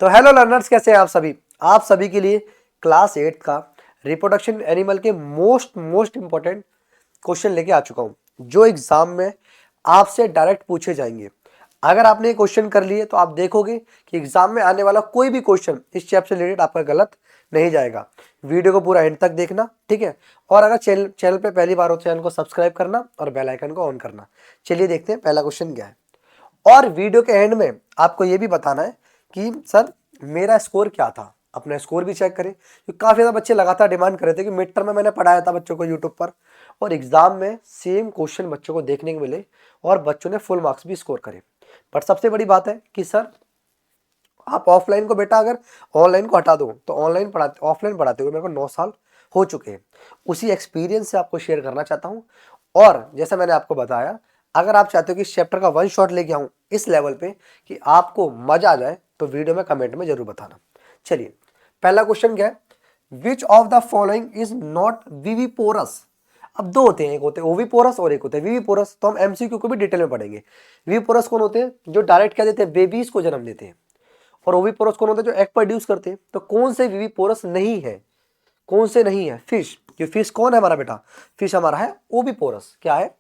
तो hello learners, कैसे हैं आप सभी। आप सभी के लिए क्लास 8 का रिप्रोडक्शन एनिमल के मोस्ट इंपॉर्टेंट क्वेश्चन लेके आ चुका हूं, जो एग्जाम में आपसे डायरेक्ट पूछे जाएंगे। अगर आपने ये क्वेश्चन कर लिए तो आप देखोगे कि एग्जाम में आने वाला कोई भी क्वेश्चन इस चैप्टर से रिलेटेड आपका गलत नहीं जाएगा। वीडियो को पूरा एंड तक देखना, ठीक है। और अगर चैनल पे पहली बार हो तो चैनल को सब्सक्राइब करना और बेल आइकन को ऑन करना। चलिए देखते हैं पहला क्वेश्चन क्या है। और वीडियो के एंड में आपको ये भी बताना है कि सर मेरा स्कोर क्या था, अपना स्कोर भी चेक करें। क्योंकि काफ़ी ज़्यादा बच्चे लगातार डिमांड कर रहे थे कि मिड टर्म में मैंने पढ़ाया था बच्चों को यूट्यूब पर, और एग्जाम में सेम क्वेश्चन बच्चों को देखने को मिले और बच्चों ने फुल मार्क्स भी स्कोर करे। बट सबसे बड़ी बात है कि सर आप ऑफलाइन को बेटा अगर ऑनलाइन को हटा दो तो ऑफलाइन पढ़ाते हुए मेरे को 9 साल हो चुके हैं। उसी एक्सपीरियंस से आपको शेयर करना चाहता हूँ। और जैसा मैंने आपको बताया, अगर आप चाहते हो कि इस चैप्टर का वन शॉट लेके आऊँ इस लेवल पे कि आपको मजा आ जाए, तो वीडियो में कमेंट में जरूर बताना। चलिए पहला क्वेश्चन क्या है, which of the following is not viviparous. अब दो होते हैं, एक होते हैं ओविपोरस और एक होते हैं विविपोरस। तो हम एमसीक्यू को भी डिटेल में पढ़ेंगे। विविपोरस कौन होते हैं, जो डायरेक्ट क्या देते हैं, बेबीज को जन्म देते हैं। और ओविपोरस कौन होते हैं, जो एग प्रोड्यूस करते हैं। तो कौन से विविपोरस नहीं है, कौन से नहीं है, फिश। कि फिश कौन है हमारा बेटा, फिश हमारा है ओविपोरस। क्या है,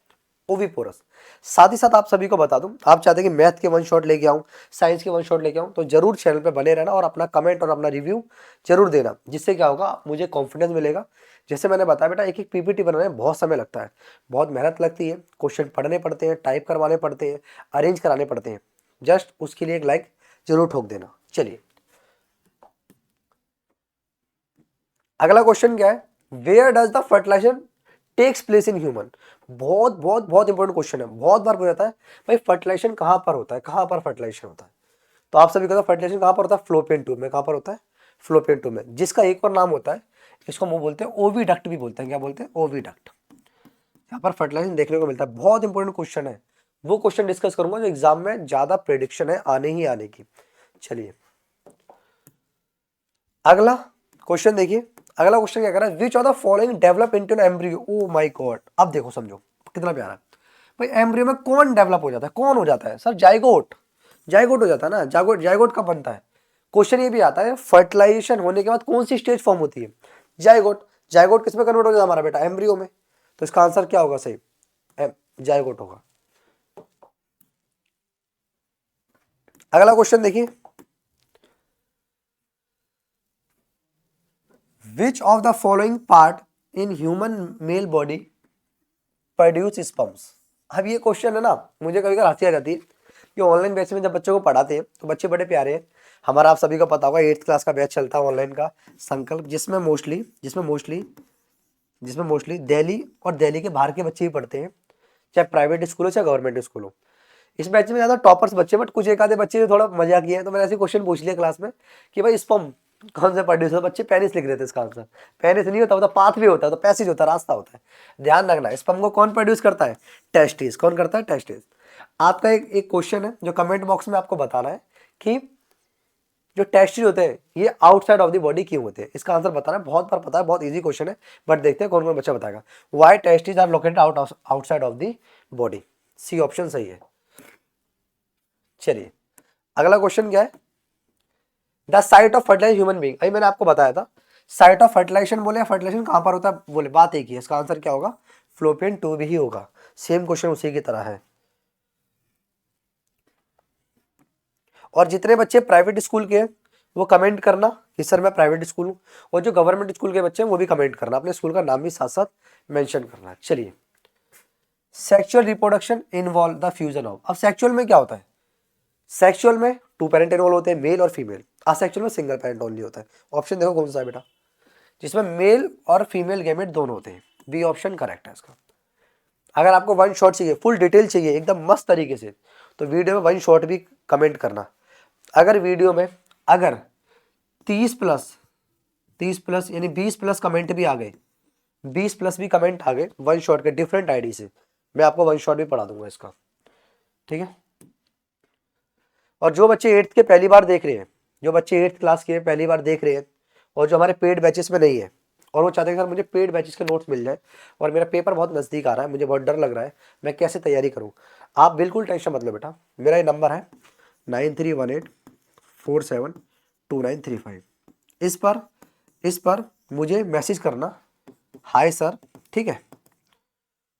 ओविपोरस। साथ ही साथ आप सभी को बता दूं, आप चाहते हैं कि मैथ के वन शॉट लेके आऊं, साइंस के वन शॉट लेके आऊं, तो जरूर चैनल पे बने रहना और अपना कमेंट और अपना रिव्यू जरूर देना। जिससे क्या होगा, मुझे कॉन्फिडेंस मिलेगा। जैसे मैंने बताया बेटा, एक एक पीपीटी बनाने में बहुत समय लगता है, बहुत मेहनत लगती है, क्वेश्चन पढ़ने पड़ते हैं, टाइप करवाने पड़ते हैं, अरेंज कराने पड़ते हैं। जस्ट उसके लिए एक लाइक जरूर ठोक देना। चलिए अगला क्वेश्चन क्या है, where does the fertilisation takes place in human. बहुत बहुत बहुत इंपॉर्टेंट क्वेश्चन है, बहुत बार पूछा जाता है भाई फर्टिलाइजेशन कहां पर होता है, कहां पर फर्टिलाइजेशन होता है। तो आप सभी कहते हैं फर्टिलाइजेशन कहां पर होता है, फ्लोपियन ट्यूब में। कहां पर होता है, फ्लोपियन ट्यूब में, जिसका एक और नाम होता है, इसको हम बोलते हैं ओविडक्ट भी बोलते हैं। क्या बोलते हैं, ओविडक्ट। यहाँ पर फर्टिलाइजेशन देखने को मिलता है। बहुत इंपॉर्टेंट क्वेश्चन है, वो क्वेश्चन डिस्कस करूंगा जो एग्जाम में ज्यादा प्रेडिक्शन है आने ही आने की। चलिए अगला क्वेश्चन देखिए। अगला क्वेश्चन क्या कर रहा है, which of the following develop into an embryo. Oh my God, अब देखो समझो कितना प्यारा। भाई एम्ब्रियो में कौन डेवलप हो जाता है, कौन हो जाता है सर, जाइगोट। जाइगोट हो जाता है ना, जाइगोट। जाइगोट कब बनता है, क्वेश्चन ये भी आता है फर्टिलाइजेशन होने के बाद कौन सी स्टेज फॉर्म होती है, जाइगोट। जाइगोट किस में कन्वर्ट हो जाता है हमारा बेटा, एम्ब्रियो में। तो इसका आंसर क्या होगा सही, जाइगोट होगा। अगला क्वेश्चन देखिए, विच of the following part in human male body produce sperms. अब ये क्वेश्चन है ना, मुझे कभी कभी हंसी आ जाती है कि ऑनलाइन बैच में जब बच्चों को पढ़ाते हैं तो बच्चे बड़े प्यारे हैं। हमारा आप सभी को पता होगा 8th क्लास का बैच चलता है ऑनलाइन का, संकल्प, जिसमें मोस्टली दिल्ली और दिल्ली के बाहर के बच्चे ही पढ़ते हैं, चाहे प्राइवेट स्कूल हो चाहे गवर्नमेंट स्कूल हो। इस बैच में ज्यादा टॉपर्स बच्चे, बट कुछ एक आधे बच्चे ने थोड़ा मजा किया है, तो मैंने ऐसे क्वेश्चन पूछ लिया क्लास में कि भाई स्पर्म कौन से प्रोड्यूस होता है। बच्चे पेनिस लिख रहे थे इसका आंसर। पेनिस नहीं होता, पाथ भी होता है, तो पैसेज होता है, रास्ता होता है। ध्यान रखना, स्पर्म को कौन प्रोड्यूस करता है, टेस्टिस। कौन करता है, टेस्टिस। आपका एक क्वेश्चन है जो कमेंट बॉक्स में आपको बताना है कि जो टेस्टिस होते हैं ये आउटसाइड ऑफ द बॉडी क्यों होते हैं। इसका आंसर बताना है, बहुत बार पता है, बहुत इजी क्वेश्चन है, बट देखते हैं कौन कौन बच्चा बताएगा। Why testis are located outside of the body, C option सही है। चलिए अगला क्वेश्चन क्या है, the site of fertilise human being. अभी मैंने आपको बताया था साइट ऑफ फर्टिलाइजेशन बोले, फर्टिलाइजेशन कहां पर होता है बोले, बात एक ही है। इसका आंसर क्या होगा, फ्लोपियन ट्यूब ही होगा। सेम क्वेश्चन उसी की तरह है। और जितने बच्चे प्राइवेट स्कूल के वो कमेंट करना कि सर मैं प्राइवेट स्कूल हूँ, और जो गवर्नमेंट स्कूल के बच्चे हैं वो भी कमेंट करना, अपने स्कूल का नाम भी साथ साथ मेंशन करना। चलिए sexual reproduction involve the fusion of. अब सेक्सुअल में क्या होता है, सेक्सुअल में 2 पेरेंट इन्वॉल्व होते हैं, मेल और फीमेल। असेक्सुअल में सिंगल पेरेंट ओनली होता है। ऑप्शन देखो कौन सा है बेटा, जिसमें मेल और फीमेल गैमेट दोनों होते हैं। बी ऑप्शन करेक्ट है इसका। अगर आपको वन शॉट चाहिए, फुल डिटेल चाहिए एकदम मस्त तरीके से, तो वीडियो में वन शॉट भी कमेंट करना। अगर वीडियो में अगर 30 प्लस यानी 20 प्लस कमेंट भी आ गए, 20 प्लस भी कमेंट आ गए वन शॉट के डिफरेंट आईडी से, मैं आपको वन शॉट भी पढ़ा दूंगा इसका, ठीक है। और जो बच्चे 8th के पहली बार देख रहे हैं, जो बच्चे 8th क्लास के पहली बार देख रहे हैं और जो हमारे पेड बैचेस में नहीं है, और वो चाहते हैं सर मुझे पेड बैचेस के नोट्स मिल जाए और मेरा पेपर बहुत नज़दीक आ रहा है, मुझे बहुत डर लग रहा है, मैं कैसे तैयारी करूँ। आप बिल्कुल टेंशन मत लो बेटा, मेरा ये नंबर है 931847 2935। इस पर मुझे मैसेज करना, हाय सर, ठीक है।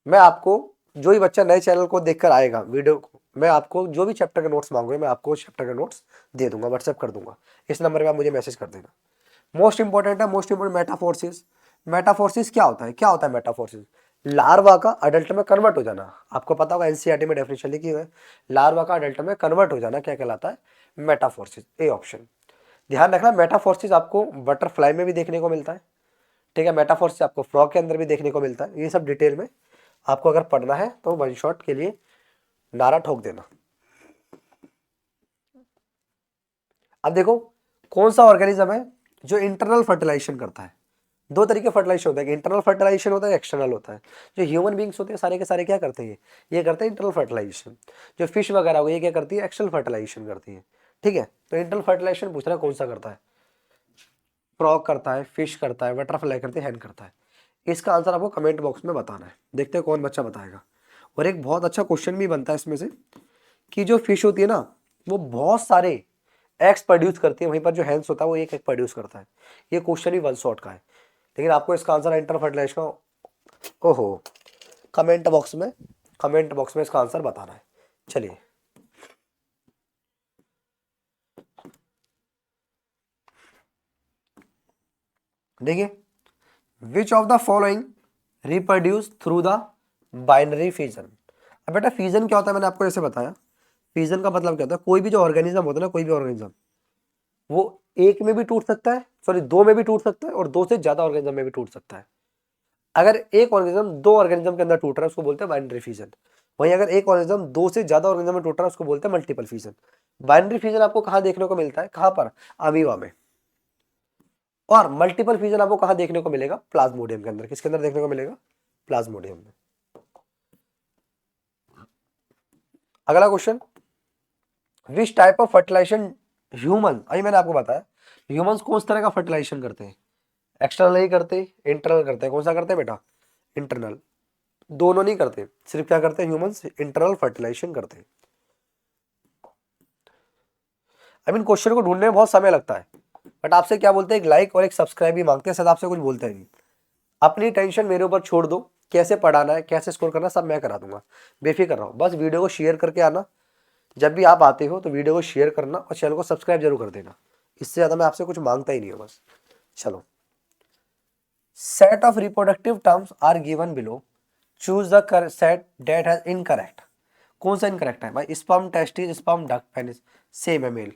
मैं आपको, जो भी बच्चा नए चैनल को देखकर आएगा वीडियो को, मैं आपको जो भी चैप्टर के नोट्स मांगोगे मैं आपको चैप्टर के नोट्स दे दूंगा, व्हाट्सएप कर दूंगा। इस नंबर पे आप मुझे मैसेज कर देना। मोस्ट इंपॉर्टेंट है, मोस्ट इंपॉर्टेंट मेटाफोर्सिस। मेटाफोर्सिस क्या होता है? क्या होता है मेटाफोर्सिस? लार्वा का अडल्ट में कन्वर्ट हो जाना। आपको पता होगा एनसीईआरटी में डेफिनेशन लिखी हुई है, लार्वा का अडल्ट में कन्वर्ट हो जाना क्या कहलाता है? मेटाफोर्सिस। A option. ध्यान रखना, मेटाफोर्सिस आपको बटरफ्लाई में भी देखने को मिलता है, ठीक है। मेटाफोर्सिस आपको फ्रॉग के अंदर भी देखने को मिलता है। ये सब डिटेल में आपको अगर पढ़ना है तो वन शॉट के लिए नारा ठोक देना। अब देखो कौन सा ऑर्गेनिज्म है जो इंटरनल फर्टिलाइजेशन करता है। दो तरीके फर्टिलाइजेशन होता है, इंटरनल फर्टिलाइजेशन होता है, एक्सटर्नल होता है। जो ह्यूमन बींग्स होते हैं सारे के सारे क्या करते हैं? ये करते हैं इंटरनल फर्टिलाइजेशन। जो फिश वगैरह हो ये क्या करती है? एक्सटर्नल फर्टिलाइजेशन करती है, ठीक है। तो इंटरनल फर्टिलाइजेशन पूछ रहा है कौन सा करता है? फ्रॉग करता है, फिश करता है, बटरफ्लाई करती है, हैन करता है। इसका आंसर आपको कमेंट बॉक्स में बताना है। देखते हैं कौन बच्चा बताएगा। और एक बहुत अच्छा क्वेश्चन भी बनता है इसमें से कि जो फिश होती है ना वो बहुत सारे एग्स प्रोड्यूस करती है, वहीं पर जो हैंस होता है वो एक एग प्रोड्यूस करता है। ये क्वेश्चन भी वन शॉट का है, लेकिन आपको इसका आंसर इंटर फर्टिलाइजेशन का, ओहो, कमेंट बॉक्स में इसका आंसर बताना है। चलिए देखिए, विच of the following reproduce through the binary fission. अब बेटा फिजन क्या होता है, मैंने आपको जैसे बताया। फिजन का मतलब क्या होता है? कोई भी जो ऑर्गेनिज्म होता है ना, कोई भी ऑर्गेनिज्म वो एक में भी टूट सकता है, सॉरी दो में भी टूट सकता है, और दो से ज्यादा ऑर्गेनिज्म में भी टूट सकता है। अगर एक ऑर्गेनिज्म दो ऑर्गेनिज्म के अंदर टूट रहा है उसको बोलते हैं बाइनरी फिजन। वहीं अगर एक ऑर्गेनिज्म दो से ज्यादा ऑर्गेनिज्म में टूट रहा है उसको बोलते हैं मल्टीपल फिजन। बाइनरी फिजन आपको कहां देखने को मिलता है? कहां पर? अमीबा में। और मल्टीपल फिजन आपको कहां देखने को मिलेगा? प्लाज्मोडियम के अंदर। किसके अंदर देखने को मिलेगा? प्लाज्मोडियम में। अगला question, which type of fertilisation human, अभी मैंने आपको बताया ह्यूमंस कौन स तरह का फर्टिलाइजेशन करते हैं? एक्सटर्नल ही करते हैं, इंटरनल करते हैं। कौन सा करते हैं बेटा? इंटरनल। दोनों नहीं करते, सिर्फ क्या करते हैं? ह्यूमंस इंटरनल फर्टिलाइजेशन करते हैं। आई मीन क्वेश्चन को ढूंढने में बहुत समय लगता है, बट आपसे क्या बोलते हैं? एक लाइक और एक सब्सक्राइब भी मांगते हैं, शायद आपसे कुछ बोलते हैं नहीं। अपनी टेंशन मेरे ऊपर छोड़ दो, कैसे पढ़ाना है, कैसे स्कोर करना है, सब मैं करा दूंगा, बेफिक्र रहो। बस वीडियो को शेयर करके आना, जब भी आप आते हो तो वीडियो को शेयर करना और चैनल को सब्सक्राइब जरूर कर देना। इससे ज्यादा मैं आपसे कुछ मांगता ही नहीं हूँ बस। चलो, set of reproductive terms are given below, choose the set that has incorrect. कौन सा इनकरेक्ट है भाई? Sperm, testis, sperm, duct, penis same है। Male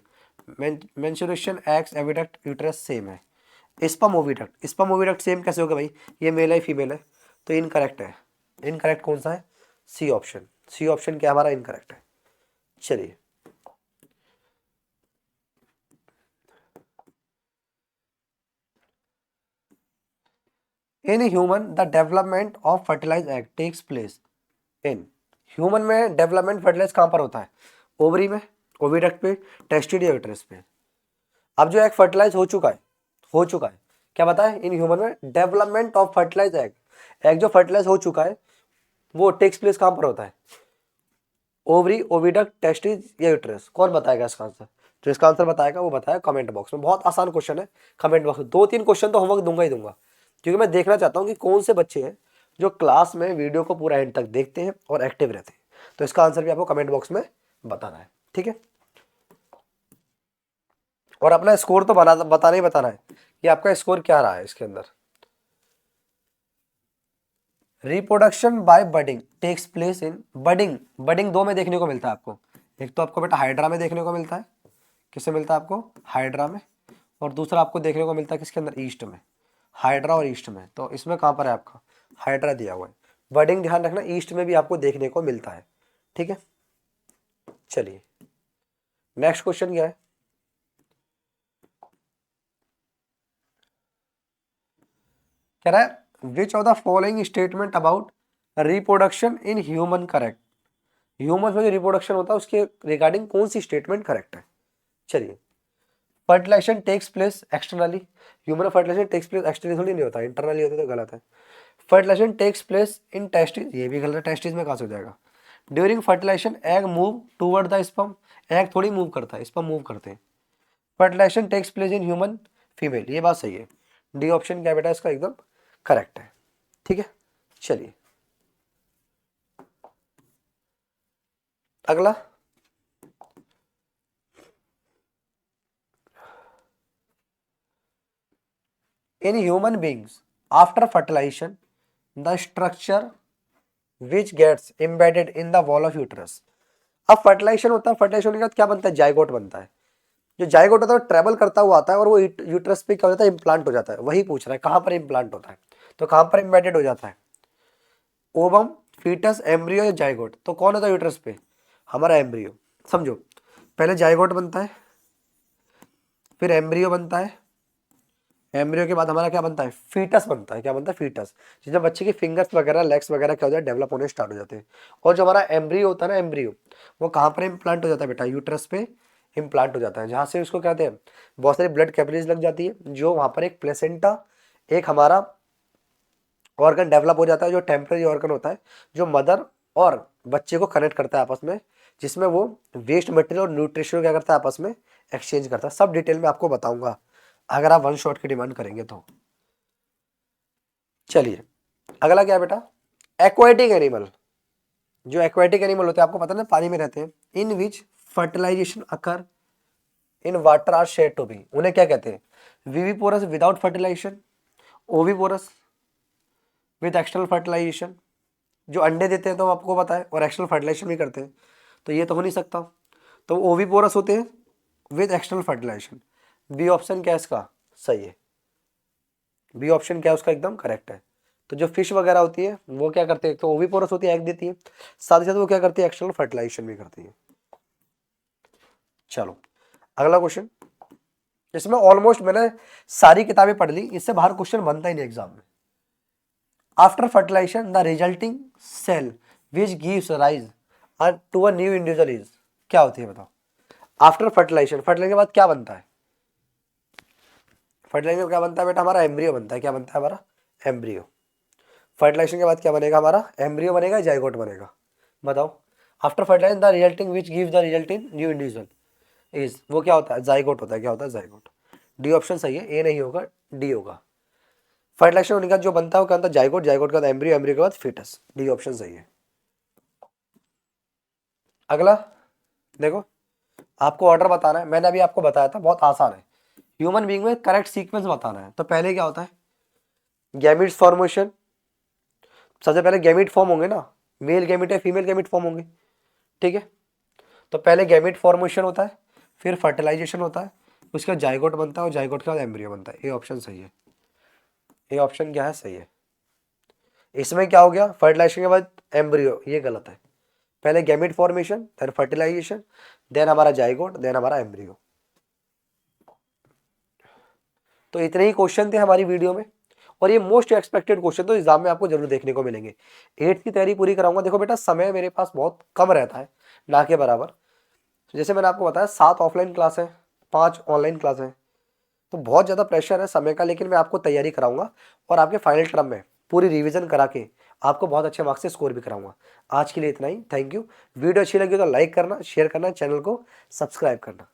menstruation, eggs, oviduct, uterus same है। Sperm oviduct, sperm oviduct same कैसे होगा भाई? ये मेल है फीमेल है, तो इनकरेक्ट है। इनकरेक्ट कौन सा है? C option. सी ऑप्शन क्या हमारा? इनकरेक्ट है। चलिए, in human the development of fertilise egg takes place in. Human में डेवलपमेंट फर्टिलाइज कहां पर होता है? ओवरी में, ओविडक्ट पे, टेस्टिड या यूट्रस पे। अब जो एग फर्टिलाइज हो चुका है, क्या बताए? इन ह्यूमन में development of fertilise egg, egg जो फर्टिलाइज हो चुका है वो टेक्स प्लेस कहां पर होता है? ओवरी, ओविडक्ट, टेस्टिस या यूट्रस। कौन बताएगा इसका आंसर? जो इसका आंसर बताएगा वो बताया कमेंट बॉक्स में। बहुत आसान क्वेश्चन है, कमेंट बॉक्स में 2-3 क्वेश्चन तो होमवर्क दूंगा ही दूंगा, क्योंकि मैं देखना चाहता हूं कि कौन से बच्चे हैं जो क्लास में वीडियो को पूरा एंड तक देखते हैं और एक्टिव रहते हैं। तो इसका आंसर भी आपको कमेंट बॉक्स में बताना है, ठीक है। और अपना स्कोर तो बताना ही बताना है कि आपका स्कोर क्या रहा है इसके अंदर। Reproduction by budding takes place in, budding, budding दो में देखने को मिलता है आपको। एक तो आपको बेटा हाइड्रा में देखने को मिलता है। किससे मिलता है आपको? हाइड्रा में। और दूसरा आपको देखने को मिलता है किसके अंदर? ईस्ट में। हाइड्रा और ईस्ट में, तो इसमें कहां पर है आपका? हाइड्रा दिया हुआ है। बडिंग ध्यान रखना ईस्ट में भी आपको देखने को मिलता है, ठीक है। चलिए, नेक्स्ट क्वेश्चन क्या है? कह रहा है which of the following statement about reproduction in human correct. Human में जो रिप्रोडक्शन होता है उसके रिगार्डिंग कौन सी स्टेटमेंट करेक्ट है? चलिए, fertilisation takes place externally. Human fertilisation takes place externally थोड़ी नहीं होता, इंटरनली होता तो गलत है। Fertilisation takes place in testis, ये भी गलत है। टेस्टिस में कहां से हो जाएगा? During fertilisation egg move toward the sperm, egg थोड़ी मूव करता है, स्पर्म मूव करते हैं। Fertilisation takes place in human female, ये बात सही है। डी ऑप्शन क्या बेटा इसका एकदम करेक्ट है। ठीक है, चलिए अगला। In human beings after fertilisation the structure which gets embedded in the wall of uterus. अब फर्टिलाइजेशन होता है, फर्टिलाइजेशन होने के बाद क्या बनता है, जाइगोट बनता है। जो जाइगोट होता है वो ट्रेवल करता हुआ आता है और वो यूट्रस पे क्या हो जाता है, इम्प्लांट हो जाता है। वही पूछ रहा है कहाँ पर इम्प्लांट होता है, तो कहाँ पर एम्बेडेड हो जाता है, ओवम, फीटस, एम्ब्रियो या जाइगोट। तो कौन होता है यूट्रस पे, हमारा एम्ब्रियो। समझो, पहले जाइगोट बनता है, फिर एम्ब्रियो बनता है, एम्ब्रियो के बाद हमारा क्या बनता है, फीटस बनता है। क्या बनता है, फीटस। जिसमें बच्चे के फिंगर्स वगैरह, लेग्स वगैरह क्या हो जाए, डेवलप होने स्टार्ट हो जाते हैं। और जो हमारा एम्ब्रियो होता है ना, एम्ब्रियो वो कहाँ पर इम्प्लांट हो जाता है बेटा, यूट्रस पे इम्प्लांट हो जाता है, जहाँ से उसको कहते हैं बहुत सारी ब्लड कैपिलरीज लग जाती है, जो वहाँ पर एक प्लेसेंटा, एक हमारा ऑर्गन डेवलप हो जाता है, जो टेम्पररी ऑर्गन होता है, जो मदर और बच्चे को कनेक्ट करता है आपस में, जिसमें वो वेस्ट मटेरियल और न्यूट्रिशन क्या करता है, आपस में एक्सचेंज करता है। सब डिटेल में आपको बताऊंगा अगर आप वन शॉट की डिमांड करेंगे तो। चलिए अगला क्या है बेटा, एक्वाटिक एनिमल। जो एक्वाटिक एनिमल होते हैं आपको पता है ना, पानी में रहते हैं, in which fertilization occur in water are said to be, उन्हें क्या कहते हैं, viviparous without fertilization, oviparous with external fertilization. जो अंडे देते हैं तो आपको पता है, और एक्सटर्नल फर्टिलाइजेशन भी करते हैं, तो ये तो हो नहीं सकता। तो ओविपोरस होते हैं with external fertilisation. B option क्या है इसका सही है, बी ऑप्शन क्या है उसका एकदम करेक्ट है। तो जो फिश वगैरह होती है वो क्या करते हैं, तो ओविपोरस होती है, एग देती है, साथ ही साथ वो क्या करती है, एक्सटर्नल फर्टिलाइजेशन भी करती है। चलो अगला क्वेश्चन, इसमें ऑलमोस्ट मैंने सारी किताबें पढ़ ली, इससे बाहर क्वेश्चन बनता ही नहीं एग्जाम में। After fertilisation the resulting cell which gives rise to a new individual is, क्या होती है बताओ। आफ्टर फर्टिलाइजेशन, फर्टिलाइजेशन के बाद क्या बनता है, फर्टिलाइजेशन क्या बनता है बेटा, हमारा एम्ब्रियो बनता है। क्या बनता है हमारा, एम्ब्रियो। फर्टिलाइजेशन के बाद क्या बनेगा, हमारा एम्ब्रियो बनेगा, जाइगोट बनेगा, बताओ। After fertilisation the resulting which gives the resulting new individual is, वो क्या होता है, जाइगोट होता है। क्या होता है, जाइगोट। डी ऑप्शन सही है, ए नहीं होगा, डी होगा। फर्टिलाइजेशन होने के बाद जो बनता है वो क्या होता है, जाइगोट, जाइगोट के बाद एम्ब्रियो, एम्ब्रियो के बाद फीटस। डी ऑप्शन सही है। अगला देखो, आपको ऑर्डर बताना है, मैंने अभी आपको बताया था, बहुत आसान है। ह्यूमन बीइंग में करेक्ट सीक्वेंस बताना है। तो पहले क्या होता है, गैमिट्स फॉर्मेशन। सबसे पहले गैमिट फॉर्म होंगे ना, मेल गैमिट या फीमेल गैमिट फॉर्म होंगे, ठीक है। तो पहले गैमिट फॉर्मेशन होता है, फिर फर्टिलाइजेशन होता है, उसके बाद जाइगोट बनता है, और जाइगोट के बाद एम्ब्रियो बनता है। ये ऑप्शन सही है, ये ऑप्शन क्या है, सही है। इसमें क्या हो गया, फर्टिलाइजेशन के बाद एम्ब्रियो, ये गलत है। पहले gamete formation, then fertilisation, then हमारा जाइगोट, देन हमारा एम्ब्रियो। तो इतने ही क्वेश्चन थे हमारी वीडियो में, और ये मोस्ट एक्सपेक्टेड क्वेश्चन तो एग्जाम में आपको जरूर देखने को मिलेंगे। 8th की तैयारी पूरी कराऊंगा। देखो बेटा, समय मेरे पास बहुत कम रहता है, ना के बराबर। जैसे मैंने आपको बताया 7 ऑफलाइन क्लास है, 5 ऑनलाइन क्लास है, तो बहुत ज़्यादा प्रेशर है समय का, लेकिन मैं आपको तैयारी कराऊंगा और आपके फाइनल टर्म में पूरी रिवीजन करा के आपको बहुत अच्छे मार्क्स से स्कोर भी कराऊंगा। आज के लिए इतना ही, थैंक यू। वीडियो अच्छी लगी तो लाइक करना, शेयर करना, चैनल को सब्सक्राइब करना।